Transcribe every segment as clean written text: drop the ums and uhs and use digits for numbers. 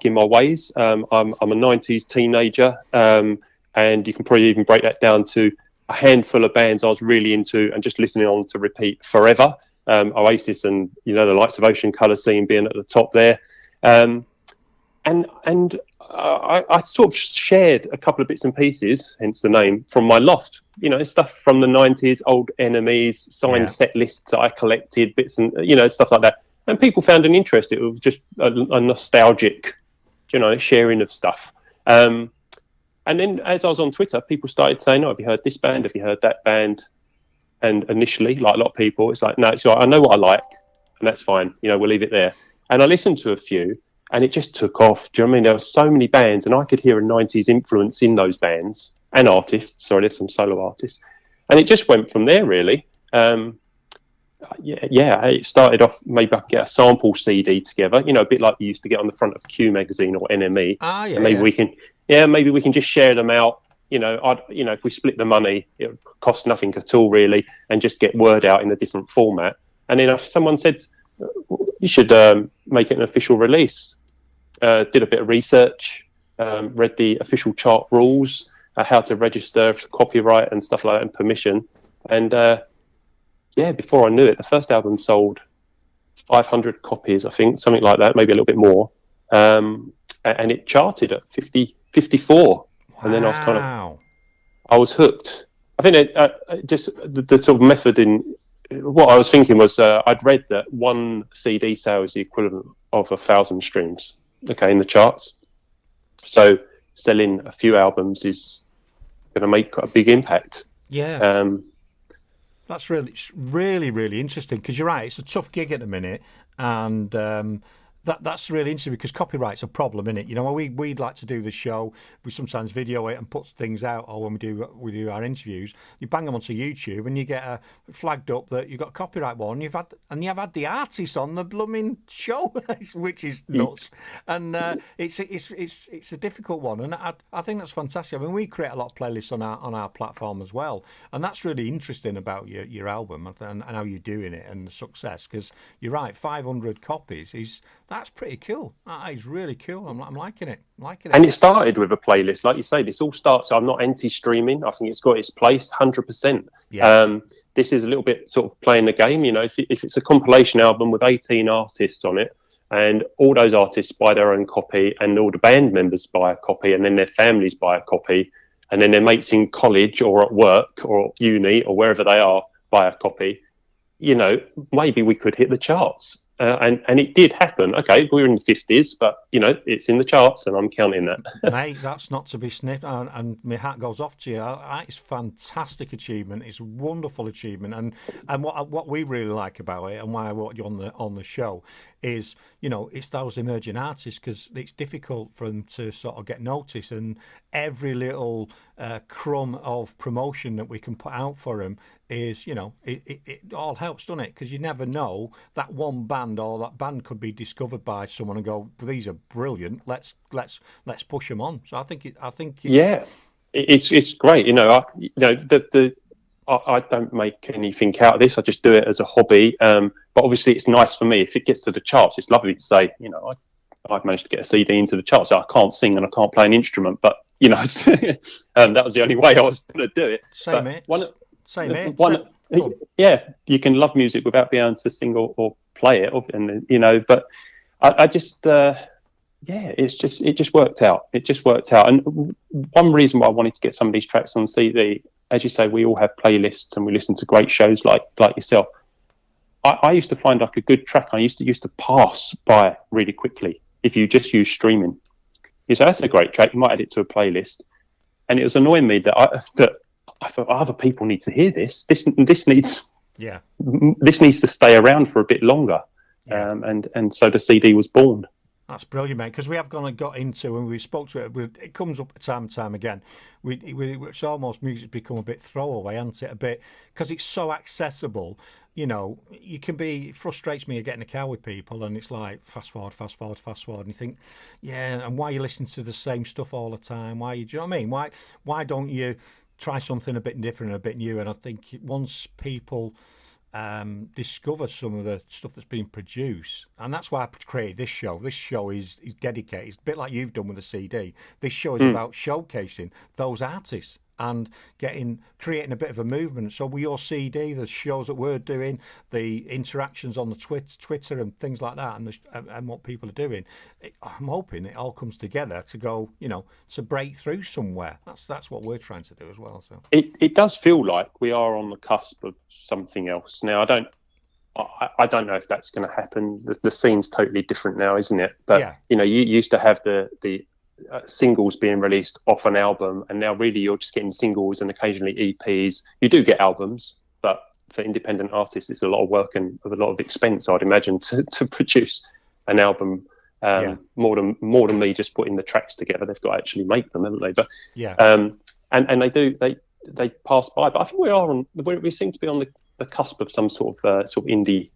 in my ways. I'm a 90s teenager, and you can probably even break that down to a handful of bands I was really into and just listening on to repeat forever. Oasis and, the likes of Ocean Colour Scene being at the top there. I sort of shared a couple of bits and pieces, hence the name, from my loft. Stuff from the 90s, old Enemies, signed set lists that I collected, bits and, stuff like that. And people found an interest. It was just a nostalgic, sharing of stuff. And then as I was on Twitter, people started saying, "Oh, have you heard this band? Have you heard that band?" And initially, like a lot of people, it's like, "No, it's all right. I know what I like, and that's fine. We'll leave it there." And I listened to a few, and it just took off. Do you know what I mean? There were so many bands, and I could hear a 90s influence in those bands and artists. Sorry, there's some solo artists. And it just went from there, really. It started off, maybe I could get a sample CD together, a bit like you used to get on the front of Q magazine or NME. And maybe we can just share them out. If we split the money, it would cost nothing at all, really, and just get word out in a different format. And then if someone said, "You should make it an official release," did a bit of research, read the official chart rules, how to register for copyright and stuff like that, and permission. And before I knew it, the first album sold 500 copies, I think, something like that, maybe a little bit more. And it charted at 54. Wow. And then I was hooked. I think just the sort of method in what I was thinking was I'd read that one CD sale is the equivalent of 1,000 streams, in the charts. So selling a few albums is going to make a big impact. Yeah. That's really, really interesting, because you're right, it's a tough gig at the minute, and that's really interesting because copyright's a problem, isn't it? We'd like to do the show, we sometimes video it and put things out, or when we do our interviews, you bang them onto YouTube and you get flagged up that you've got a copyright one, you've had the artist on the blooming show, which is nuts. And it's a difficult one, and I think that's fantastic. I mean, we create a lot of playlists on our platform as well, and that's really interesting about your album and how you're doing it and the success, because you're right, 500 copies that's pretty cool. That is really cool. I'm liking it. And it started with a playlist, like you say. This all starts. I'm not anti-streaming. I think it's got its place, 100%. Yeah. This is a little bit sort of playing the game. If it's a compilation album with 18 artists on it, and all those artists buy their own copy, and all the band members buy a copy, and then their families buy a copy, and then their mates in college or at work or uni or wherever they are buy a copy, maybe we could hit the charts. And it did happen. Okay, we were in the 50s, but, it's in the charts, and I'm counting that. Mate, that's not to be sniffed, and my hat goes off to you. That is fantastic achievement. It's a wonderful achievement. And what we really like about it, and why I want you on the show, is, it's those emerging artists, because it's difficult for them to sort of get noticed, and every little crumb of promotion that we can put out for them is, it all helps, doesn't it? Because you never know, that one band or that band could be discovered by someone and go, well, these are brilliant. Let's push them on. So I think it's great. I don't make anything out of this. I just do it as a hobby. But obviously, it's nice for me if it gets to the charts. It's lovely to say, I've managed to get a CD into the charts. I can't sing and I can't play an instrument, but that was the only way I was going to do it. Same, mate. You can love music without being able to sing or play it, and but I just it just worked out. It just worked out. And one reason why I wanted to get some of these tracks on CD, as you say, we all have playlists and we listen to great shows like yourself. I used to find like a good track, I used to pass by really quickly if you just use streaming. You say, that's a great track, you might add it to a playlist. And it was annoying me that I thought other people need to hear this. This needs to stay around for a bit longer. Yeah. And so the CD was born. That's brilliant, mate, because we have got into, and we spoke to it, it comes up time and time again. It's almost music's become a bit throwaway, hasn't it? A bit, because it's so accessible. You can be, it frustrates me getting in a car with people, and it's like fast forward, and you think, yeah, and why are you listening to the same stuff all the time? Do you know what I mean? Why don't you try something a bit different, a bit new? And I think once people discover some of the stuff that's been produced, and that's why I created this show. This show is dedicated. It's a bit like you've done with the CD. This show is about showcasing those artists and creating a bit of a movement. So with your CD, the shows that we're doing, the interactions on the Twitter and things like that, and what people are doing, I'm hoping it all comes together to go, to break through somewhere. That's what we're trying to do as well. So it does feel like we are on the cusp of something else. Now, I don't know if that's going to happen. The scene's totally different now, isn't it? But you used to have the singles being released off an album, and now really you're just getting singles and occasionally EPs. You do get albums, but for independent artists, it's a lot of work and a lot of expense, I'd imagine, to produce an album. More than me just putting the tracks together. They've got to actually make them, haven't they? But and they pass by. But I think we seem to be on the cusp of some sort of indie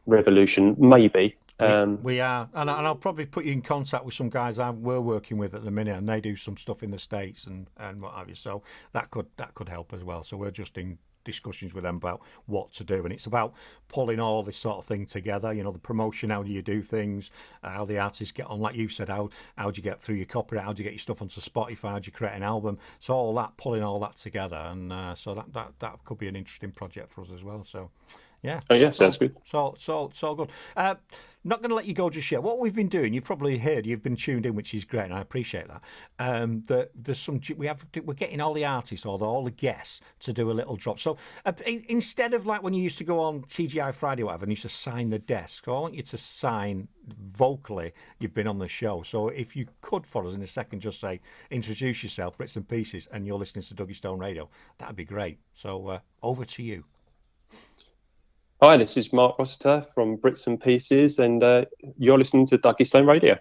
revolution, maybe. We are, and I'll probably put you in contact with some guys we're working with at the minute, and they do some stuff in the States and what have you. So that could help as well. So we're just in discussions with them about what to do, and it's about pulling all this sort of thing together. The promotion, how do you do things, how the artists get on, like you've said, how do you get through your copyright, how do you get your stuff onto Spotify, how do you create an album, so all that, pulling all that together, and so that could be an interesting project for us as well. So sounds good. So good. Not going to let you go just yet. What we've been doing, you've probably heard, you've been tuned in, which is great, and I appreciate that. There's we're getting all the artists or all the guests to do a little drop. So instead of like when you used to go on TGI Friday or whatever, and you used to sign the desk, so I want you to sign vocally. You've been on the show, so if you could for us in a second, just say introduce yourself, Brits and Pieces, and you're listening to Dougie Stone Radio. That'd be great. So over to you. Hi, this is Mark Rossiter from Brits and Pieces, and you're listening to Dougie Stone Radio.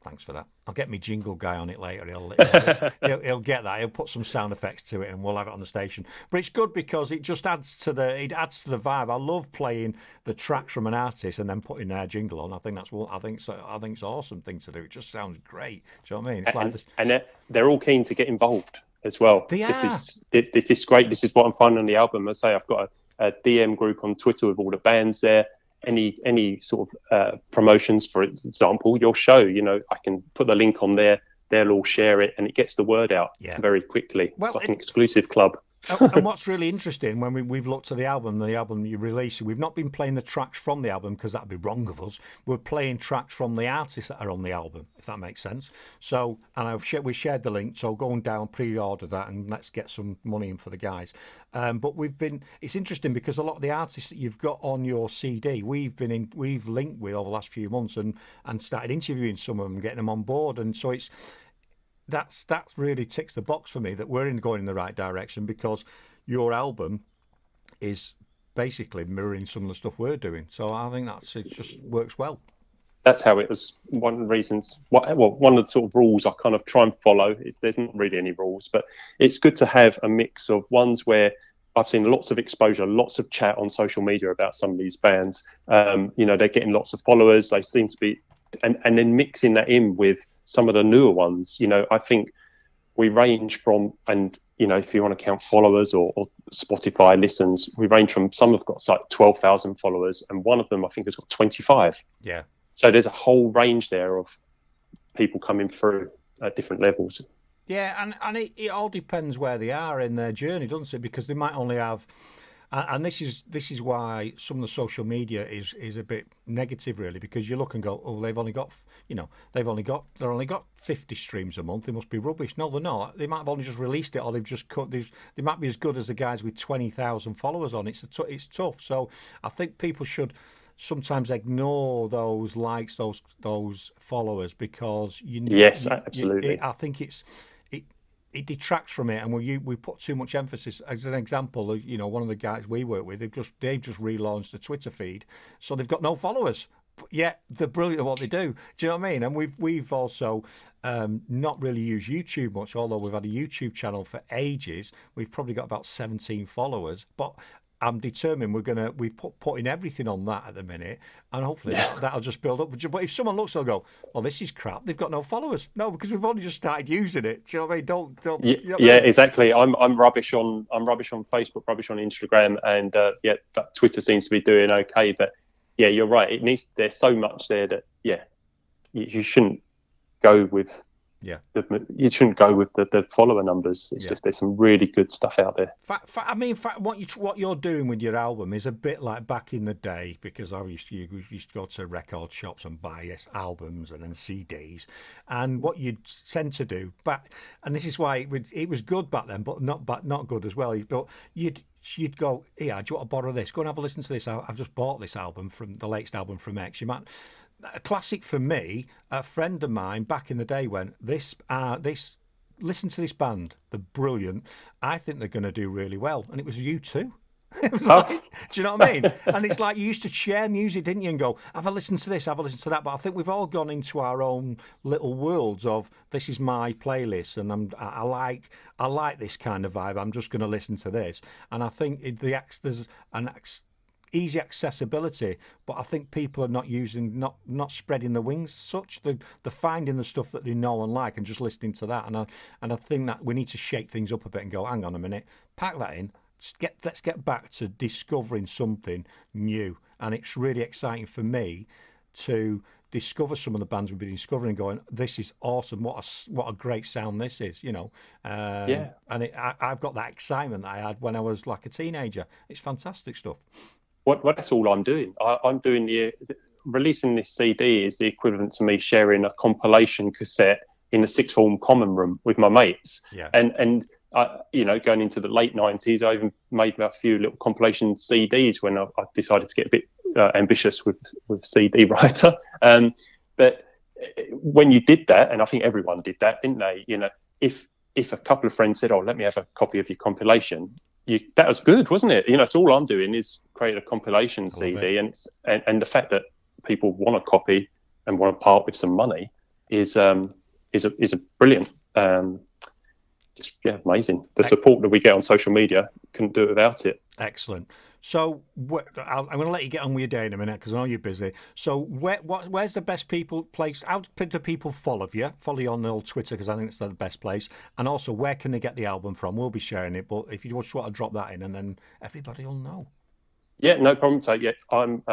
Thanks for that. I'll get my jingle guy on it later. He'll he'll get that. He'll put some sound effects to it, and we'll have it on the station. But it's good because it just adds to the vibe. I love playing the tracks from an artist and then putting their jingle on. I think it's an awesome thing to do. It just sounds great. Do you know what I mean? It's and they're all keen to get involved as well. They are. This is great. This is what I'm finding on the album. I say I've got a DM group on Twitter with all the bands there. Any sort of promotions, for example, your show, I can put the link on there. They'll all share it, and it gets the word out very quickly. Well, it's like an exclusive club. And what's really interesting, when we've looked at the album you release, we've not been playing the tracks from the album because that'd be wrong of us. We're playing tracks from the artists that are on the album, if that makes sense. So, and we shared the link, so go on down, pre-order that, and let's get some money in for the guys. But it's interesting because a lot of the artists that you've got on your CD, we've linked with over the last few months and started interviewing some of them, getting them on board, and so that really ticks the box for me that we're going in the right direction, because your album is basically mirroring some of the stuff we're doing. So I think it just works well. That's how it was. One of the reasons, one of the sort of rules I kind of try and follow is there's not really any rules, but it's good to have a mix of ones where I've seen lots of exposure, lots of chat on social media about some of these bands. They're getting lots of followers. They seem to be, and then mixing that in with some of the newer ones. I think we range from, and if you want to count followers or Spotify listens, we range from, some have got like 12,000 followers, and one of them I think has got 25. Yeah. So there's a whole range there of people coming through at different levels. Yeah, and it all depends where they are in their journey, doesn't it? Because they might only have. And this is why some of the social media is a bit negative, really, because you look and go, oh, they've only got 50 streams a month. They must be rubbish. No, they're not. They might have only just released it, or they've just cut. They might be as good as the guys with 20,000 followers on. It's tough. So I think people should sometimes ignore those likes, those followers, because yes, absolutely. I think it detracts from it, and we put too much emphasis. As an example, one of the guys we work with, they've just relaunched the Twitter feed, so they've got no followers. Yet they're brilliant at what they do. Do you know what I mean? And we've also not really used YouTube much, although we've had a YouTube channel for ages. We've probably got about 17 followers, but I'm determined we're putting everything on that at the minute, and hopefully that'll just build up. But if someone looks, they'll go, "Well, this is crap. They've got no followers." No, because we've only just started using it. Do you know what I mean? Don't. Yeah, you know what I mean? Exactly. I'm rubbish on Facebook, rubbish on Instagram, and but Twitter seems to be doing okay. But yeah, you're right. There's so much there that you shouldn't go with. Yeah, you shouldn't go with the follower numbers. It's just there's some really good stuff out there. I mean, what you're doing with your album is a bit like back in the day, because I used to go to record shops and buy albums and then CDs, and what you'd tend to do and this is why it was good back then, but not good as well. But you'd go, "Yeah, do you want to borrow this? Go and have a listen to this. I've just bought this album from the latest album from X." You might. A classic for me, a friend of mine back in the day went, listen to this band, they're brilliant. I think they're going to do really well. And it was U2. It was like, do you know what I mean? And it's like you used to share music, didn't you? And go, have a listen to this, have a listen to that. But I think we've all gone into our own little worlds of, this is my playlist, and I like this kind of vibe. I'm just going to listen to this. And I think there's an easy accessibility, but I think people are not spreading the wings as such. They're finding the stuff that they know and like and just listening to that. And I think that we need to shake things up a bit and go, hang on a minute, pack that in. Let's get back to discovering something new. And it's really exciting for me to discover some of the bands we've been discovering and going, this is awesome, what a great sound this is, you know. And I've got that excitement that I had when I was like a teenager. It's fantastic stuff. That's all I'm doing. I'm doing releasing this CD is the equivalent to me sharing a compilation cassette in a sixth form common room with my mates. Yeah. And going into the late 90s, I even made a few little compilation CDs when I decided to get a bit ambitious with CD writer. But when you did that, and I think everyone did that, didn't they? You know, if a couple of friends said, "Oh, let me have a copy of your compilation," that was good, wasn't it? You know, it's all I'm doing is create a compilation CD, and the fact that people want a copy and want to part with some money is a brilliant. Amazing. The support that we get on social media, couldn't do it without it. Excellent. So I'm going to let you get on with your day in a minute because I know you're busy. So where's the best place? How do people follow you? Follow you on old Twitter because I think it's the best place. And also, where can they get the album from? We'll be sharing it, but if you just want to drop that in, and then everybody will know. Yeah, no problem. So I'm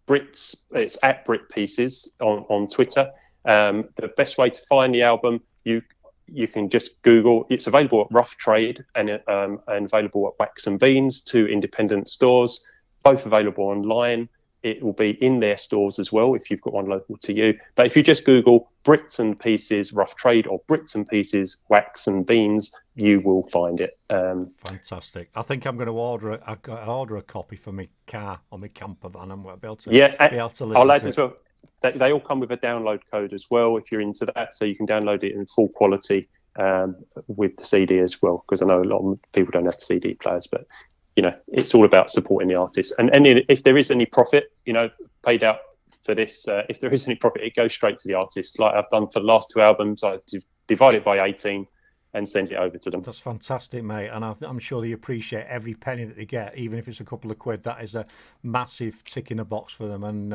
Brits. It's at Brits Pieces on Twitter. The best way to find the album, you can just Google. It's available at Rough Trade and available at Wax and Beans, 2 independent stores, both available online. It will be in their stores as well if you've got one local to you. But if you just Google Brits and Pieces Rough Trade or Brits and Pieces Wax and Beans, you will find it. Fantastic. I think I'm going to order a copy for my car or my camper van, and we'll be able to listen I'll add to as well. They all come with a download code as well if you're into that, so you can download it in full quality with the CD as well, because I know a lot of people don't have CD players, but you know, it's all about supporting the artist. And if there is any profit, you know, paid out for this, if there is any profit, it goes straight to the artist, like I've done for the last 2 albums. I divide it by 18 and send it over to them. That's fantastic, mate, and I'm sure they appreciate every penny that they get, even if it's a couple of quid. That is a massive tick in the box for them, and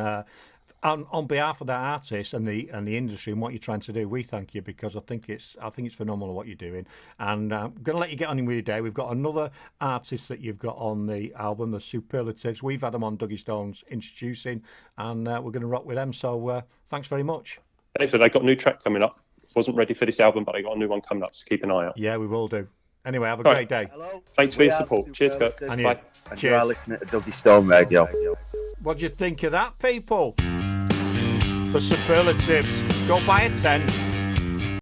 on behalf of that artist and the industry and what you're trying to do, we thank you, because I think it's phenomenal what you're doing. And I'm going to let you get on with your day. We've got another artist that you've got on the album, the Superlatives. We've had them on Dougie Stone's Introducing, and we're going to rock with them. So thanks very much. Thanks. So they got a new track coming up. Wasn't ready for this album, but they got a new one coming up, so keep an eye out. Yeah, we will do. Anyway, have a great day. Hello. Thanks for your support. Cheers, Kurt. And bye. And you are listening to Dougie Stone Radio. What do you think of that, people? The Superlatives. Go buy a 10.